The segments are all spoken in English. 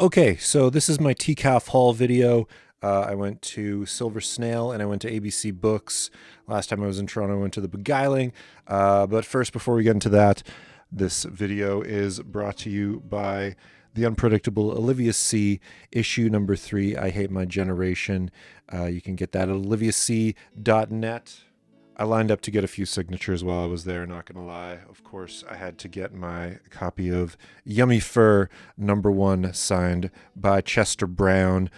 Okay, so this is my TCAF haul video. I went to Silver Snail and I went to ABC Books. Last time I was in Toronto, I went to the Beguiling. But first, before we get into that, this video is brought to you by The Unpredictable Olivia C., issue number 3, I Hate My Generation. You can get that at oliviac.net. I lined up to get a few signatures while I was there, not gonna lie. Of course, I had to get my copy of Yummy Fur #1 signed by Chester Brown.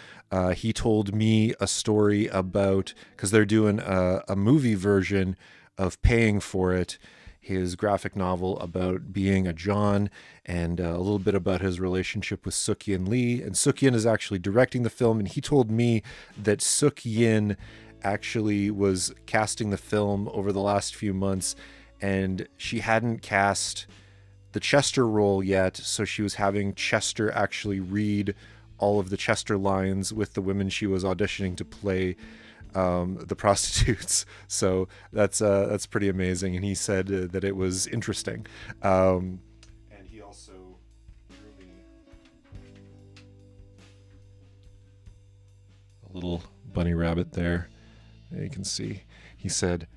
He told me a story about, because they're doing a movie version of Paying for It, his graphic novel about being a John, and a little bit about his relationship with Suk Yin Lee. And Suk Yin is actually directing the film, and he told me that Suk Yin actually was casting the film over the last few months, and she hadn't cast the Chester role yet, so she was having Chester actually read all of the Chester lines with the women she was auditioning to play, the prostitutes. So that's pretty amazing, and he said that it was interesting. And he also drew me a little bunny rabbit there. You can see. He said,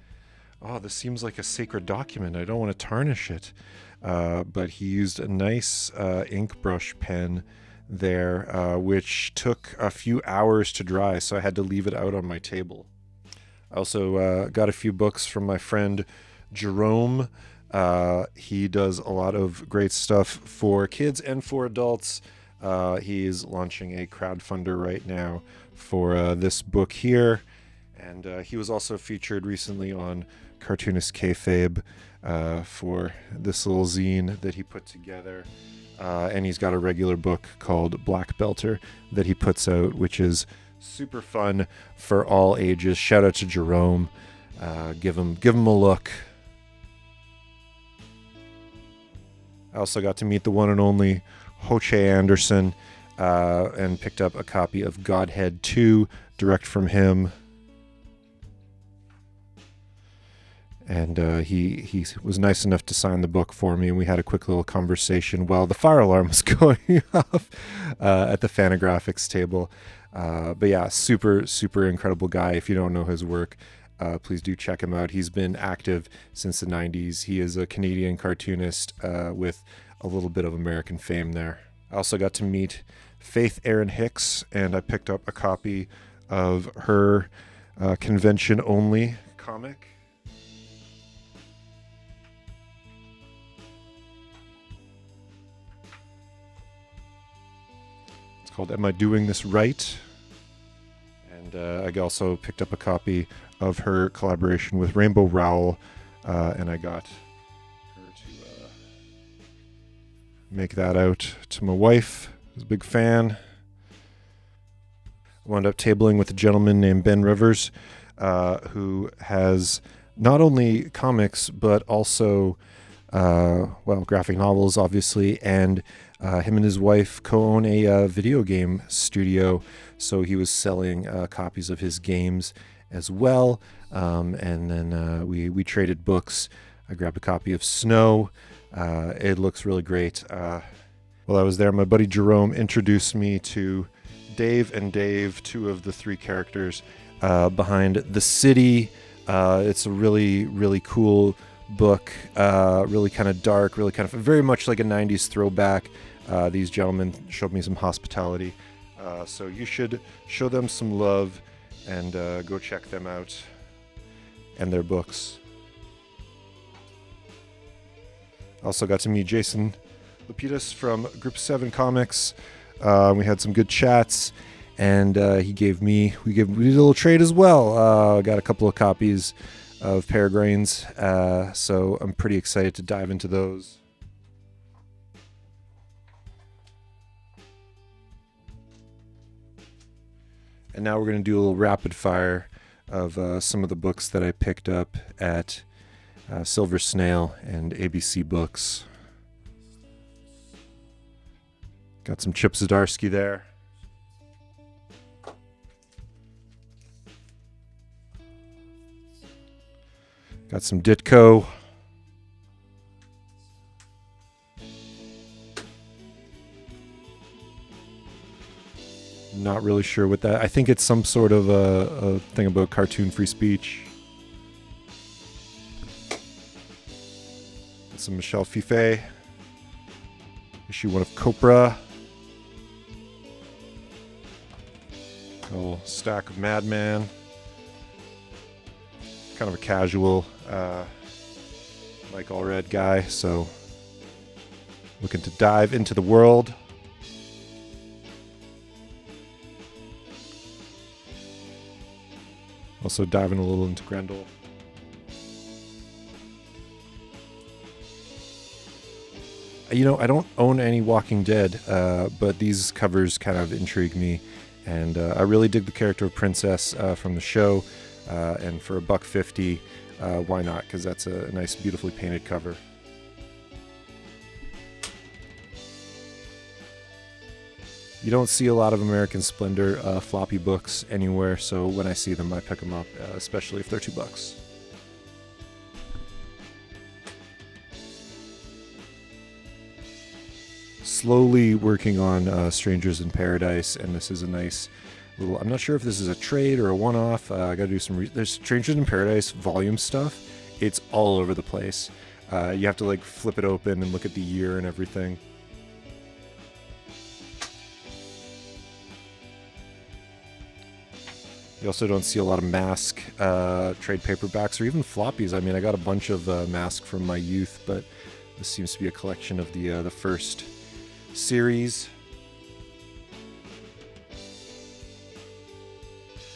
"Oh, this seems like a sacred document. I don't want to tarnish it." But he used a nice ink brush pen there, which took a few hours to dry, so I had to leave it out on my table. I also got a few books from my friend Jerome. He does a lot of great stuff for kids and for adults. He's launching a crowdfunder right now for this book here. And he was also featured recently on Cartoonist Kayfabe for this little zine that he put together. And he's got a regular book called Black Belter that he puts out, which is super fun for all ages. Shout out to Jerome. Give him a look. I also got to meet the one and only Hoche Anderson and picked up a copy of Godhead 2 direct from him. And he was nice enough to sign the book for me, and we had a quick little conversation while the fire alarm was going off at the Fantagraphics table. But yeah, super incredible guy. If you don't know his work, please do check him out. He's been active since the 90s. He is a Canadian cartoonist with a little bit of American fame there. I also got to meet Faith Erin Hicks, and I picked up a copy of her convention-only comic. Called Am I Doing This Right? And I also picked up a copy of her collaboration with Rainbow Rowell, and I got her to make that out to my wife, who's a big fan. I wound up tabling with a gentleman named Ben Rivers, who has not only comics, but also graphic novels, obviously, and him and his wife co-own a video game studio, so he was selling copies of his games as well. And then we traded books. I grabbed a copy of Snow. It looks really great. While I was there, my buddy Jerome introduced me to Dave and Dave, two of the three characters behind The City. It's a really cool book, really kind of dark, really kind of very much like a 90s throwback. These gentlemen showed me some hospitality, so you should show them some love and go check them out and their books. Also got to meet Jason Lapidus from Group 7 Comics. We had some good chats, and we did a little trade as well. Got a couple of copies of Peregrines, so I'm pretty excited to dive into those. And now we're going to do a little rapid fire of some of the books that I picked up at Silver Snail and ABC Books. Got some Chip Zdarsky there. Got some Ditko. Not really sure what that. I think it's some sort of a thing about cartoon free speech. Some Michelle Fife. Issue 1 of Copra. A little stack of Madman. Kind of a casual Mike Allred guy, so looking to dive into the world. Also diving a little into Grendel. You know, I don't own any Walking Dead, but these covers kind of intrigue me, and I really dig the character of Princess from the show, and for $1.50, why not? Because that's a nice, beautifully painted cover. You don't see a lot of American Splendor floppy books anywhere, so when I see them, I pick them up, especially if they're $2. Slowly working on Strangers in Paradise, and this is a nice little, I'm not sure if this is a trade or a one-off. I gotta do some there's Strangers in Paradise volume stuff. It's all over the place. You have to like flip it open and look at the year and everything. You also don't see a lot of Mask trade paperbacks or even floppies. I mean, I got a bunch of Mask from my youth, but this seems to be a collection of the first series.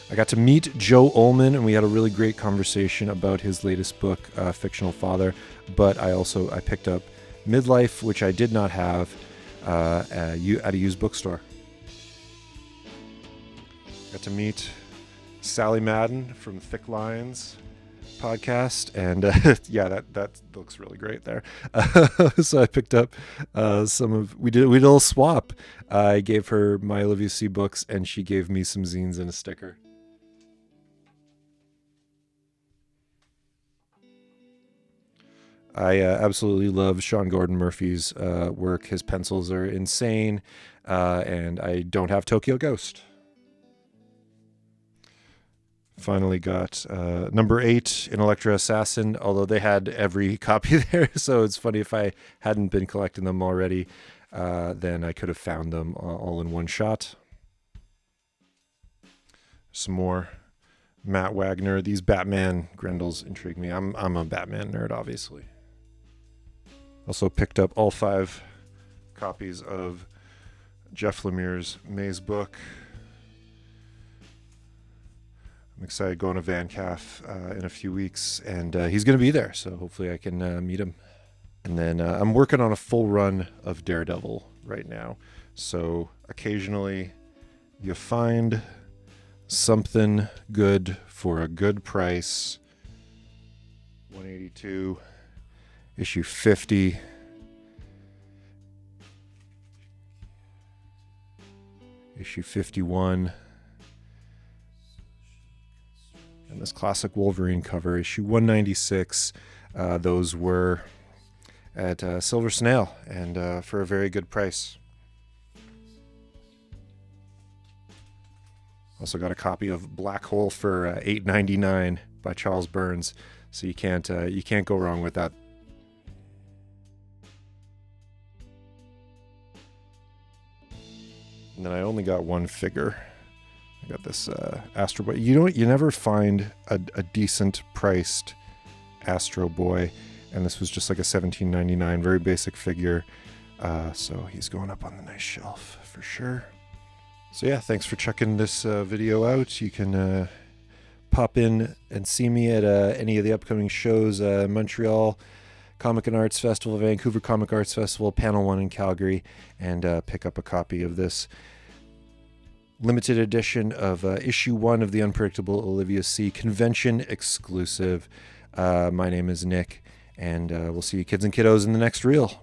I got to meet Joe Ullman, and we had a really great conversation about his latest book, Fictional Father. But I picked up Midlife, which I did not have at a used bookstore. Got to meet Sally Madden from Thick Lines podcast, and yeah, that looks really great there. So I picked up we did a little swap. I gave her my Olivia C books, and she gave me some zines and a sticker. I absolutely love Sean Gordon Murphy's work. His pencils are insane, and I don't have Tokyo Ghost. Finally got number 8 in Electra Assassin, although they had every copy there, so it's funny, if I hadn't been collecting them already, then I could have found them all in one shot. Some more Matt Wagner. These Batman Grendels intrigue me. I'm a Batman nerd, obviously. Also picked up all 5 copies of Jeff Lemire's Maze book. I'm excited going to Van Calf in a few weeks, and he's going to be there, so hopefully I can meet him. And then I'm working on a full run of Daredevil right now, so occasionally you find something good for a good price. 182, issue 50. Issue 51. And this classic Wolverine cover, issue 196. Those were at Silver Snail, and for a very good price. Also got a copy of Black Hole for $8.99 by Charles Burns, so you can't go wrong with that. And then I only got one figure. I got this Astro Boy. You never find a decent priced Astro Boy, and this was just like a $17.99, very basic figure. So he's going up on the nice shelf for sure. So yeah, thanks for checking this video out. You can pop in and see me at any of the upcoming shows: Montreal Comic and Arts Festival, Vancouver Comic Arts Festival, Panel 1 in Calgary, and pick up a copy of this limited edition of issue 1 of the Unpredictable Olivia C. convention exclusive. My name is Nick, and we'll see you kids and kiddos in the next reel.